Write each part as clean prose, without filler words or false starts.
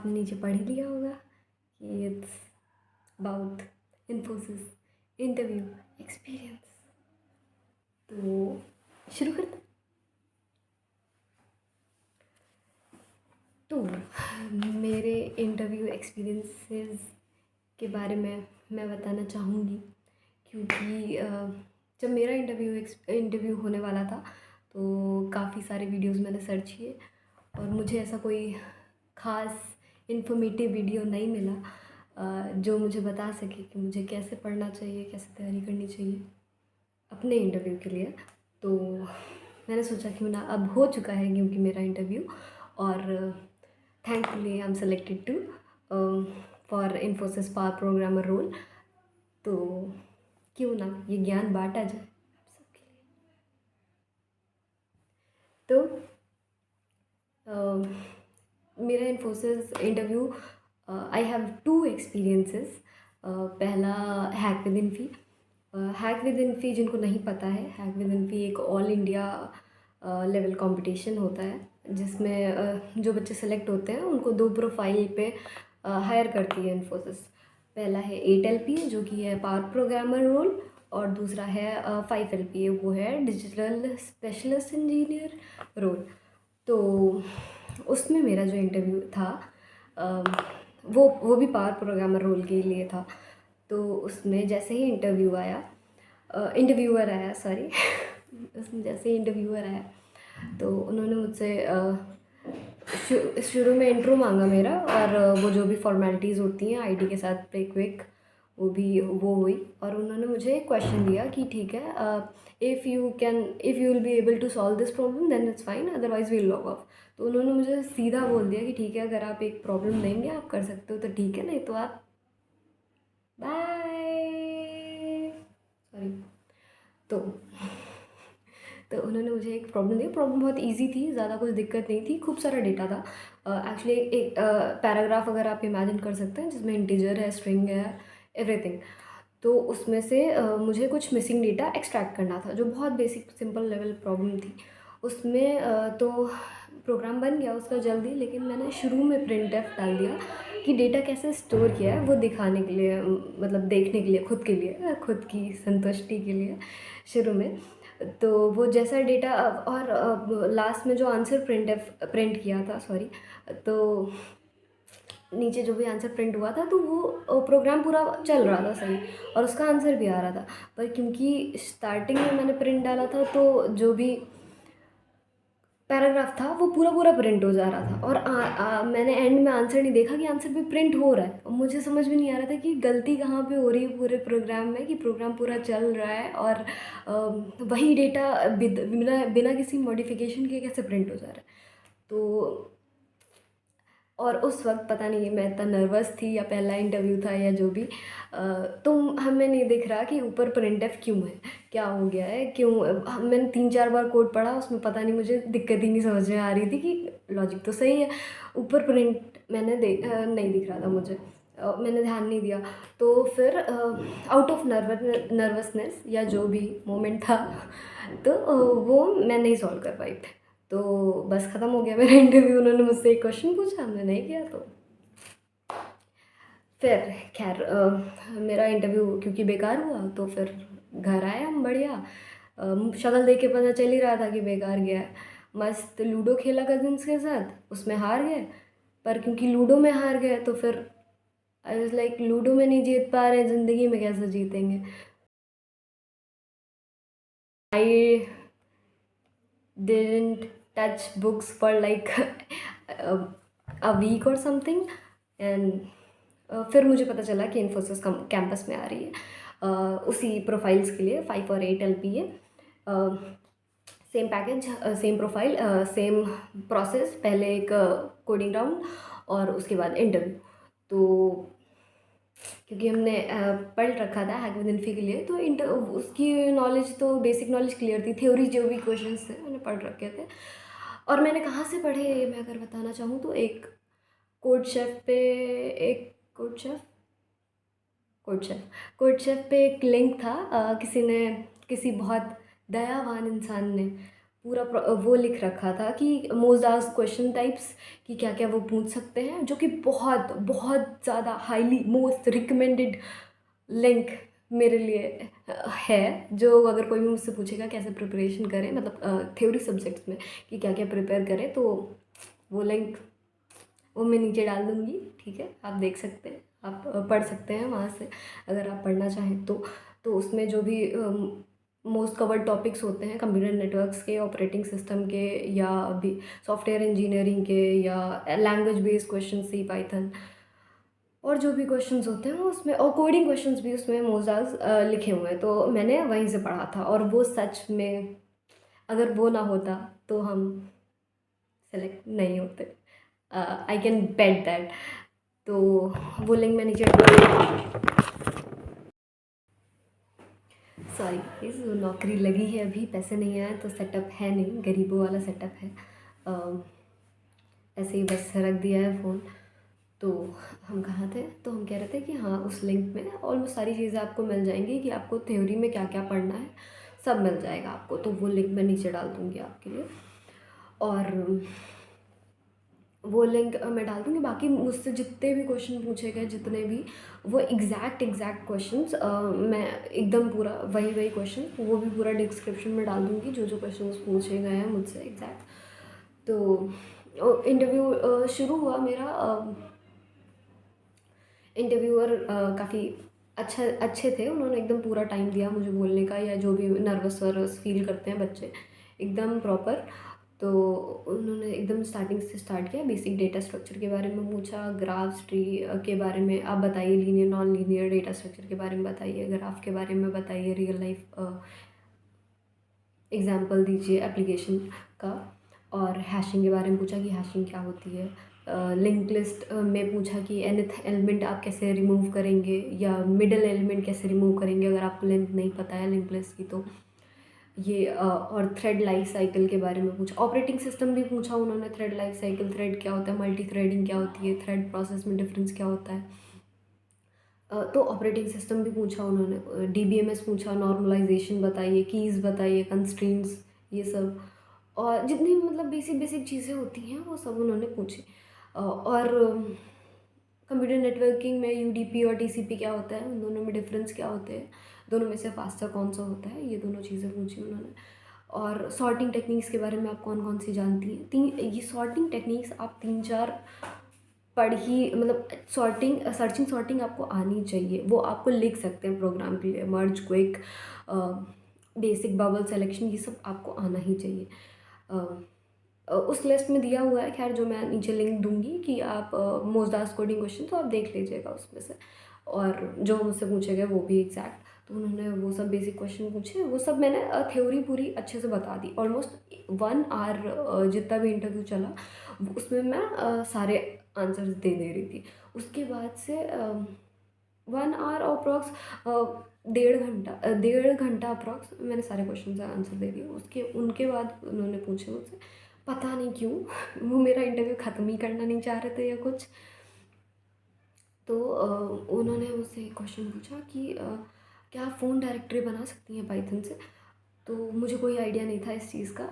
आपने नीचे पढ़ ही लिया होगा कि it's about Infosys interview experience. तो शुरू करते हैं। तो मेरे इंटरव्यू एक्सपीरियंसेस के बारे में मैं बताना चाहूँगी, क्योंकि जब मेरा इंटरव्यू होने वाला था तो काफ़ी सारे वीडियोस मैंने सर्च किए और मुझे ऐसा कोई ख़ास इन्फॉर्मेटिव वीडियो नहीं मिला जो मुझे बता सके कि मुझे कैसे पढ़ना चाहिए, कैसे तैयारी करनी चाहिए अपने इंटरव्यू के लिए। तो मैंने सोचा कि ना अब हो चुका है क्योंकि मेरा इंटरव्यू, और thankfully I am selected to for Infosys power programmer role. तो क्यों ना ये ज्ञान बांटा जाए आप सबके लिए। तो मेरा Infosys interview, I have 2 experiences. पहला hack with Infy. Hack with Infy जिनको नहीं पता है, हैक विद इन्फी एक ऑल इंडिया लेवल कंपटीशन होता है जिसमें जो बच्चे सेलेक्ट होते हैं उनको 2 प्रोफाइल पे हायर करती है इन्फोसिस। पहला है 8 LPA जो कि है पावर प्रोग्रामर रोल, और दूसरा है 5 LPA, वो है डिजिटल स्पेशलिस्ट इंजीनियर रोल। तो उसमें मेरा जो इंटरव्यू था वो भी पावर प्रोग्रामर रोल के लिए था। तो उसमें जैसे ही इंटरव्यूअर आया सॉरी उसमें जैसे ही इंटरव्यूअर आया तो उन्होंने मुझसे शुरू में इंट्रो मांगा मेरा, और वो जो भी फॉर्मेलिटीज़ होती हैं आईडी के साथ क्विक वो हुई, और उन्होंने मुझे एक क्वेश्चन दिया कि ठीक है, if you will be able to solve this problem then it's fine, otherwise we'll log off. तो उन्होंने मुझे सीधा बोल दिया कि ठीक है, अगर आप एक प्रॉब्लम देंगे आप कर सकते हो तो ठीक है, नहीं तो आप बाय। सॉरी। तो उन्होंने मुझे एक प्रॉब्लम दी। प्रॉब्लम बहुत इजी थी, ज़्यादा कुछ दिक्कत नहीं थी, खूब सारा डेटा था। एक्चुअली एक पैराग्राफ अगर आप इमेजिन कर सकते हैं जिसमें इंटीजर है, स्ट्रिंग है, एवरीथिंग। तो उसमें से मुझे कुछ मिसिंग डेटा एक्सट्रैक्ट करना था जो बहुत बेसिक सिंपल लेवल प्रॉब्लम थी। उसमें तो प्रोग्राम बन गया उसका जल्दी, लेकिन मैंने शुरू में प्रिंटफ डाल दिया कि डेटा कैसे स्टोर किया है वो दिखाने के लिए, मतलब देखने के लिए, खुद के लिए, खुद की संतुष्टि के लिए शुरू में। तो वो जैसा डेटा और लास्ट में जो आंसर प्रिंट किया था, सॉरी, तो नीचे जो भी आंसर प्रिंट हुआ था तो वो प्रोग्राम पूरा चल रहा था सही, और उसका आंसर भी आ रहा था। पर क्योंकि स्टार्टिंग में मैंने प्रिंट डाला था तो जो भी पैराग्राफ था वो पूरा प्रिंट हो जा रहा था, और मैंने एंड में आंसर नहीं देखा कि आंसर भी प्रिंट हो रहा है। और मुझे समझ में नहीं आ रहा था कि गलती कहाँ पे हो रही है पूरे प्रोग्राम में, कि प्रोग्राम पूरा चल रहा है और वही डेटा बिना बिना किसी मॉडिफिकेशन के कैसे प्रिंट हो जा रहा है। तो और उस वक्त पता नहीं मैं इतना नर्वस थी या पहला इंटरव्यू था या जो भी, तो हमें नहीं दिख रहा कि ऊपर प्रिंटफ क्यों है, क्या हो गया है, क्यों। मैंने 3-4 बार कोड पढ़ा, उसमें पता नहीं मुझे दिक्कत ही नहीं समझ में आ रही थी कि लॉजिक तो सही है, ऊपर प्रिंट नहीं दिख रहा था मुझे। मैंने ध्यान नहीं दिया। तो फिर आउट ऑफ नर्वसनेस या जो भी मोमेंट था तो वो मैं नहीं सॉल्व कर पाई। तो बस ख़त्म हो गया मेरा इंटरव्यू। उन्होंने मुझसे एक क्वेश्चन पूछा, हमने नहीं किया। तो फिर खैर मेरा इंटरव्यू क्योंकि बेकार हुआ तो फिर घर आए हम बढ़िया। शक्ल देख के पता चल ही रहा था कि बेकार गया है। मस्त लूडो खेला कजिन्स के साथ, उसमें हार गए। पर क्योंकि लूडो में हार गए तो फिर आई वाज लाइक, लूडो में नहीं जीत पा रहे, ज़िंदगी में कैसे जीतेंगे। आई didn't touch books for like a week or something, and फिर मुझे पता चला कि इन्फोसिस कैंपस में आ रही है उसी प्रोफाइल्स के लिए 5 और 8 LPA, same package, same profile, same process, पहले एक कोडिंग राउंड और उसके बाद इंटरव्यू। तो क्योंकि हमने पढ़ रखा था हैक विद इन्फी के लिए, तो उसकी नॉलेज तो बेसिक नॉलेज क्लियर थी, थ्योरी जो भी क्वेश्चंस थे मैंने पढ़ रखे थे। और मैंने कहाँ से पढ़े मैं अगर बताना चाहूँ तो एक कोड शेफ पे एक कोड शेफ पे एक लिंक था, किसी बहुत दयावान इंसान ने पूरा वो लिख रखा था कि मोस्ट आस्क्ड क्वेश्चन टाइप्स, कि क्या-क्या वो पूछ सकते हैं, जो कि बहुत, बहुत ज़्यादा हाईली मोस्ट रिकमेंडेड लिंक मेरे लिए है, जो अगर कोई भी मुझसे पूछेगा कैसे प्रिपरेशन करें, मतलब थ्योरी सब्जेक्ट्स में कि क्या-क्या प्रिपेयर करें, तो वो लिंक वो मैं नीचे डाल दूँगी, ठीक है? आप देख सकते हैं, आप पढ़ सकते हैं वहाँ से, अगर आप पढ़ना चाहें तो। तो उसमें जो भी मोस्ट कवर्ड टॉपिक्स होते हैं कंप्यूटर नेटवर्क्स के, ऑपरेटिंग सिस्टम के, या अभी सॉफ्टवेयर इंजीनियरिंग के, या लैंग्वेज बेस्ड क्वेश्चन, सी, पाइथन, और जो भी क्वेश्चंस होते हैं वो उसमें, और कोडिंग क्वेश्चंस भी उसमें मोज़ाज लिखे हुए हैं, तो मैंने वहीं से पढ़ा था, और वो सच में अगर वो ना होता तो हम सेलेक्ट नहीं होते। I can bet that. तो वो लिंक मैं नीचे, सॉरी गाइस, वो नौकरी लगी है अभी, पैसे नहीं आए तो सेटअप है नहीं, गरीबों वाला सेटअप है। ऐसे ही बस रख दिया है फ़ोन। तो हम कहाँ थे, तो हम कह रहे थे कि हाँ, उस लिंक में ऑलमोस्ट सारी चीज़ें आपको मिल जाएंगी, कि आपको थ्योरी में क्या क्या पढ़ना है सब मिल जाएगा आपको, तो वो लिंक मैं नीचे डाल दूँगी आपके लिए। और वो लिंक मैं डाल दूँगी। बाकी मुझसे जितने भी क्वेश्चन पूछे गए, जितने भी, वो एग्जैक्ट क्वेश्चंस, मैं एकदम पूरा वही वही क्वेश्चन, वो भी पूरा डिस्क्रिप्शन में डाल दूँगी, जो जो क्वेश्चंस पूछे गए हैं मुझसे एग्जैक्ट। तो इंटरव्यू शुरू हुआ मेरा। इंटरव्यूअर काफ़ी अच्छे थे, उन्होंने एकदम पूरा टाइम दिया मुझे बोलने का, या जो भी नर्वस वर्वस फील करते हैं बच्चे, एकदम प्रॉपर। तो उन्होंने एकदम स्टार्टिंग से स्टार्ट किया, बेसिक डेटा स्ट्रक्चर के बारे में पूछा, ग्राफ्स ट्री के बारे में आप बताइए, linear non linear data structure के बारे में बताइए, ग्राफ के बारे में बताइए, रियल लाइफ एग्जांपल दीजिए एप्लीकेशन का। और हैशिंग के बारे में पूछा कि हैशिंग क्या होती है। लिंक लिस्ट में पूछा कि nth एलिमेंट आप कैसे रिमूव करेंगे, या मिडल एलिमेंट कैसे रिमूव करेंगे अगर आपको लेंथ नहीं पता है लिंक लिस्ट की, तो ये और थ्रेड लाइफ साइकिल के बारे में पूछा। ऑपरेटिंग सिस्टम भी पूछा उन्होंने, थ्रेड लाइफ साइकिल, थ्रेड क्या होता है, मल्टी थ्रेडिंग क्या होती है, थ्रेड प्रोसेस में डिफरेंस क्या होता है। तो ऑपरेटिंग सिस्टम भी पूछा उन्होंने, डीबीएमएस पूछा, नॉर्मलाइजेशन बताइए, कीज़ बताइए, कंस्ट्रेंट्स, ये सब, और जितनी मतलब बेसिक बेसिक चीज़ें होती हैं वो सब उन्होंने पूछी। और कंप्यूटर नेटवर्किंग में यूडीपी और टीसीपी क्या होता है, उन दोनों में डिफरेंस क्या होते हैं, दोनों में से फास्टर कौन सा होता है, ये दोनों चीज़ें पूछी उन्होंने। और सॉर्टिंग टेक्निक्स के बारे में आप कौन कौन सी जानती हैं, ये सॉर्टिंग टेक्निक्स आप 3-4 पढ़ ही, मतलब सर्चिंग सॉर्टिंग आपको आनी चाहिए, वो आपको लिख सकते हैं प्रोग्राम के लिए, मर्ज, क्विक, बेसिक, बबल सेलेक्शन, ये सब आपको आना ही चाहिए। उस लिस्ट में दिया हुआ है, खैर, जो मैं नीचे लिंक दूंगी, कि आप मोस्ट आस्क्ड कोडिंग क्वेश्चन, तो आप देख लीजिएगा उसमें से, और जो मुझसे पूछे गए वो भी एग्जैक्ट। तो उन्होंने वो सब बेसिक क्वेश्चन पूछे, वो सब मैंने थ्योरी पूरी अच्छे से बता दी। ऑलमोस्ट 1 आवर जितना भी इंटरव्यू चला, उसमें मैं सारे आंसर्स दे रही थी। उसके बाद से 1 आवर अप्रॉक्स, 1.5 घंटा अप्रॉक्स मैंने सारे क्वेश्चन का आंसर दे दिया। उसके उनके बाद उन्होंने पूछे मुझसे, पता नहीं क्यों वो मेरा इंटरव्यू ख़त्म ही करना नहीं चाह रहे थे या कुछ। तो उन्होंने मुझसे एक क्वेश्चन पूछा कि क्या आप फ़ोन डायरेक्टरी बना सकती हैं पाइथन से। तो मुझे कोई आइडिया नहीं था इस चीज़ का,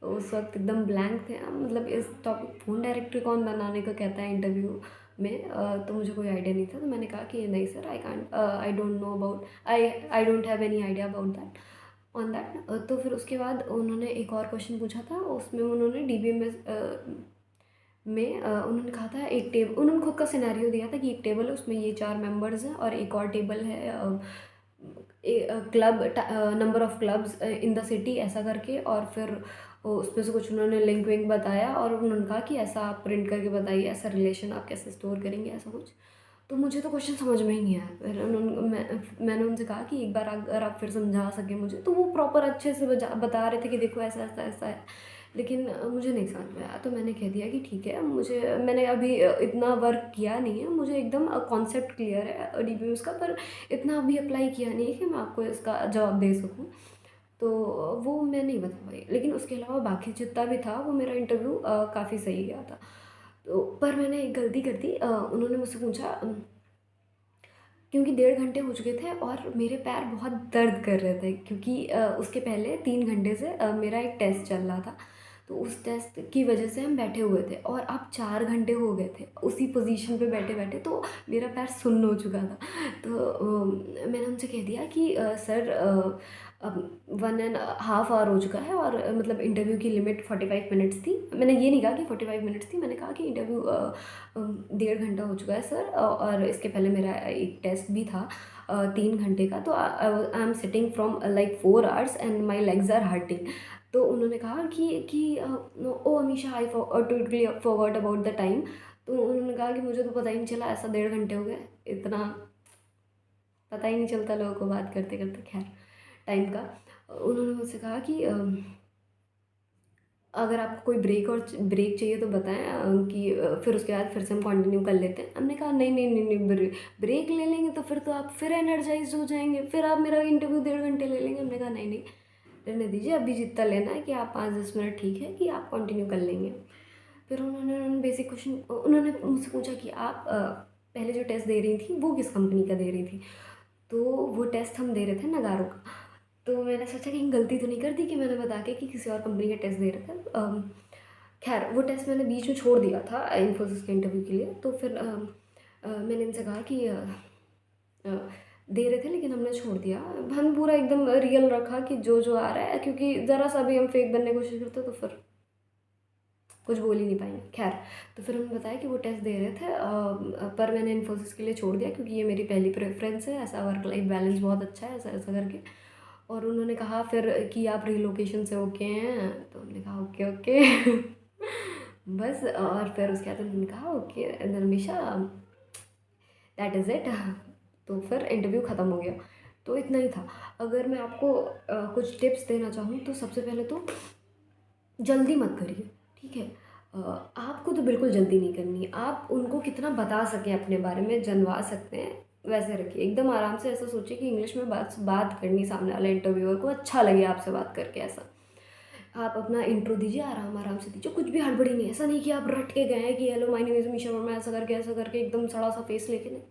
उस वक्त एकदम ब्लैंक थे, मतलब इस टॉपिक, फ़ोन डायरेक्टरी कौन बनाने को कहता है इंटरव्यू में, तो मुझे कोई आइडिया नहीं था। तो मैंने कहा कि नहीं sir, I don't know about, I don't have any idea about that, on that. तो फिर उसके बाद उन्होंने एक और क्वेश्चन पूछा था, उसमें उन्होंने डीबीएमएस में उन्होंने कहा था, एक टेबल, उन्होंने खुद का सिनेरियो दिया था कि एक टेबल है, उसमें ये 4 मेंबर्स हैं, और एक और टेबल है, club, number of clubs in the city, ऐसा करके, और फिर उसमें से कुछ उन्होंने लिंक विंक बताया, और उन्होंने कहा कि ऐसा आप प्रिंट करके बताइए, ऐसा रिलेशन आप कैसे स्टोर करेंगे, ऐसा कुछ। तो मुझे तो क्वेश्चन समझ में ही नहीं आया। फिर मैंने उनसे कहा कि एक बार अगर आप फिर समझा सकें मुझे, तो वो प्रॉपर अच्छे से बता रहे थे कि देखो ऐसा ऐसा ऐसा है, लेकिन मुझे नहीं समझ में आया। तो मैंने कह दिया कि ठीक है, मैंने अभी इतना वर्क किया नहीं है, मुझे एकदम कॉन्सेप्ट क्लियर है डीबीएमएस का, पर इतना अभी अप्लाई किया नहीं है कि मैं आपको इसका जवाब दे सकूँ। तो वो मैं नहीं बता पाई, लेकिन उसके अलावा बाकी जितना भी था वो मेरा इंटरव्यू काफ़ी सही गया था। तो पर मैंने एक गलती कर दी, उन्होंने मुझसे पूछा क्योंकि 1.5 घंटे हो चुके थे और मेरे पैर बहुत दर्द कर रहे थे, क्योंकि उसके पहले 3 घंटे से मेरा एक टेस्ट चल रहा था। तो उस टेस्ट की वजह से हम बैठे हुए थे और अब 4 घंटे हो गए थे उसी पोजीशन पे बैठे बैठे, तो मेरा पैर सुन्न हो चुका था। तो मैंने उनसे कह दिया कि सर, अब 1.5 आवर हो चुका है और मतलब इंटरव्यू की लिमिट 45 मिनट्स थी। मैंने ये नहीं कहा कि 45 मिनट्स थी, मैंने कहा कि इंटरव्यू 1.5 घंटा हो चुका है सर, और इसके पहले मेरा एक टेस्ट भी था 3 घंटे का। तो I am sitting from like 4 hours and my legs are hurting. तो उन्होंने कहा कि oh Amisha, I totally forgot about the time. तो उन्होंने कहा कि मुझे तो पता ही नहीं चला, ऐसा 1.5 घंटे हो गए, इतना पता ही नहीं चलता लोगों को बात करते करते। खैर, टाइम का। उन्होंने मुझसे कहा कि अगर आपको कोई ब्रेक चाहिए तो बताएं, कि फिर उसके बाद फिर से हम कंटिन्यू कर लेते हैं। हमने कहा नहीं नहीं नहीं नहीं, ब्रेक ले लेंगे तो फिर तो आप फिर एनर्जाइज हो जाएंगे, फिर आप मेरा इंटरव्यू 1.5 घंटे ले लेंगे। हमने कहा नहीं नहीं, रहने दीजिए, अभी जितना लेना है कि आप 5-10 मिनट ठीक है कि आप कंटिन्यू कर लेंगे। फिर उन्होंने बेसिक क्वेश्चन उन्होंने मुझसे पूछा कि आप पहले जो टेस्ट दे रही थी वो किस कंपनी का दे रही थी। तो वो टेस्ट हम दे रहे थे नगारों का। तो मैंने सोचा कहीं गलती तो नहीं कर दी कि मैंने बता के कि किसी और कंपनी का टेस्ट दे रहे थे। खैर, वो टेस्ट मैंने बीच में छोड़ दिया था इन्फोसिस के इंटरव्यू के लिए। तो फिर मैंने इनसे कहा कि दे रहे थे लेकिन हमने छोड़ दिया। हम पूरा एकदम रियल रखा कि जो जो आ रहा है, क्योंकि ज़रा सा भी हम फेक बनने की कोशिश करते तो फिर कुछ बोल ही नहीं पाएंगे। खैर, तो फिर उन्होंने बताया कि वो टेस्ट दे रहे थे, पर मैंने इन्फोसिस के लिए छोड़ दिया क्योंकि ये मेरी पहली प्रेफरेंस है, ऐसा वर्क लाइफ बैलेंस बहुत अच्छा है, ऐसा ऐसा करके। और उन्होंने कहा फिर कि आप रिलोकेशन से ओके हैं, तो हमने कहा ओके ओके। बस, और फिर उसके बाद उन्होंने कहा okay Dharmisha, that is it. तो फिर इंटरव्यू ख़त्म हो गया। तो इतना ही था। अगर मैं आपको कुछ टिप्स देना चाहूँ तो सबसे पहले तो जल्दी मत करिए, ठीक है। आपको तो बिल्कुल जल्दी नहीं करनी है। आप उनको कितना बता सकें अपने बारे में, जनवा सकते हैं, वैसे रखिए। एकदम आराम से ऐसा सोचिए कि इंग्लिश में बात करनी, सामने वाले इंटरव्यूअर को अच्छा लगे आपसे बात करके। ऐसा आप अपना इंट्रो दीजिए, आराम आराम से दीजिए, कुछ भी हड़बड़ी नहीं है। ऐसा नहीं कि आप रट के गए हैं कि hello my name is Amisha Verma, ऐसा करके एकदम सड़ा सा फेस लेके, नहीं।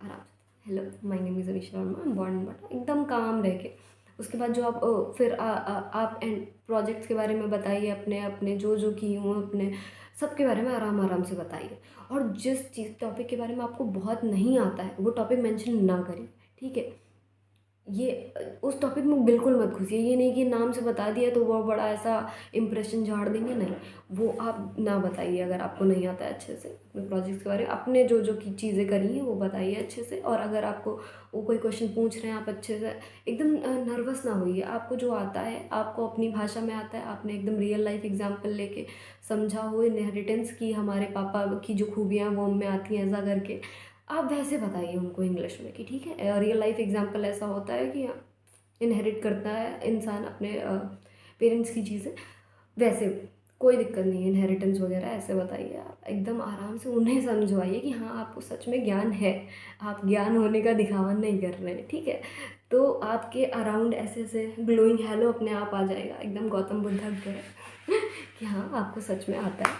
आराम से, hello my name is Amisha Verma, I am born in but, एकदम काम रह के। उसके बाद जो आप फिर आप एंड प्रोजेक्ट्स के बारे में बताइए, अपने अपने जो जो की हूँ अपने सबके बारे में आराम आराम से बताइए। और जिस चीज़ टॉपिक के बारे में आपको बहुत नहीं आता है वो टॉपिक मेंशन ना करिए, ठीक है। ये उस टॉपिक में बिल्कुल मत घुसिए। ये नहीं कि नाम से बता दिया तो वो बड़ा ऐसा इम्प्रेशन झाड़ देंगे, नहीं। वो आप ना बताइए अगर आपको नहीं आता है अच्छे से। अपने प्रोजेक्ट्स के बारे में, अपने जो जो की चीज़ें करी हैं वो बताइए अच्छे से। और अगर आपको वो कोई क्वेश्चन पूछ रहे हैं, आप अच्छे से एकदम नर्वस ना होइए। आपको जो आता है, आपको अपनी भाषा में आता है, आपने एकदम रियल लाइफ एग्जाम्पल लेके समझा हो, इनहेरिटेंस की हमारे पापा की जो खूबियाँ वो हमें आती हैं, ऐसा करके आप वैसे बताइए उनको इंग्लिश में कि ठीक है। रियल लाइफ एग्जांपल ऐसा होता है कि इनहेरिट करता है इंसान अपने पेरेंट्स की चीज़ें, वैसे कोई दिक्कत नहीं है। इनहेरिटेंस वगैरह ऐसे बताइए, आप एकदम आराम से उन्हें समझवाइए कि हाँ, आपको सच में ज्ञान है, आप ज्ञान होने का दिखावा नहीं कर रहे हैं, ठीक है। तो आपके अराउंड ऐसे ऐसे ग्लोइंग हेलो अपने आप आ जाएगा, एकदम गौतम बुद्ध की तरह। कि हाँ, आपको सच में आता है।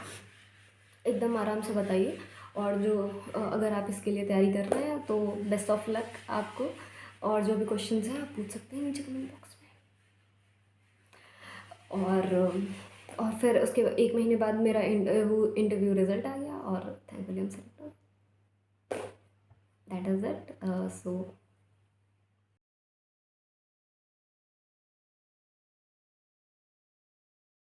एकदम आराम से बताइए। और जो अगर आप इसके लिए तैयारी कर रहे हैं तो बेस्ट ऑफ लक आपको। और जो भी क्वेश्चंस हैं आप पूछ सकते हैं नीचे कमेंट बॉक्स में। और फिर उसके 1 महीने बाद मेरा इंटरव्यू रिजल्ट आ गया और थैंकफुली हम select. That is it. So